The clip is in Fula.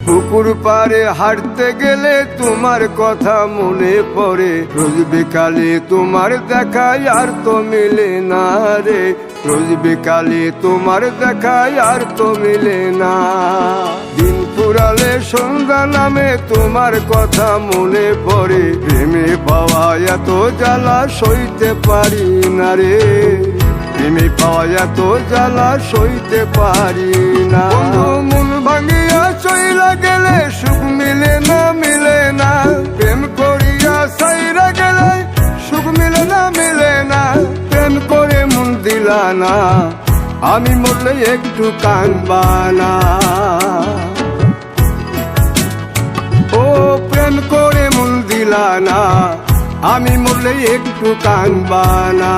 পুকুর পাড়ে হাঁটতে গেলে তোমার কথা মনে পড়ে, রোজ বিকালে তোমার দেখায় আর তো মিলে না রে, রোজ বিকালে তোমার দেখায় আর তো মিলে না। দিন ফুরালে সন্ধ্যা নামে তোমার কথা মনে পড়ে, প্রেমে পাওয়া এত জ্বালা সইতে পারি না রে, প্রেমে পাওয়া এত জ্বালা সইতে পারি না। মন ভাঙিয়া চইলা গেলে সুখ মিলে না, মিলে না, প্রেম করিয়া সাইরা গেলে সুখ মিলে না, মিলে না, প্রেম করে মন দিলা না, আমি মরলে একটু কাঁদবা না। ও প্রেম করে মন দিলা না, আমি মরলে একটু কাঁদবা না।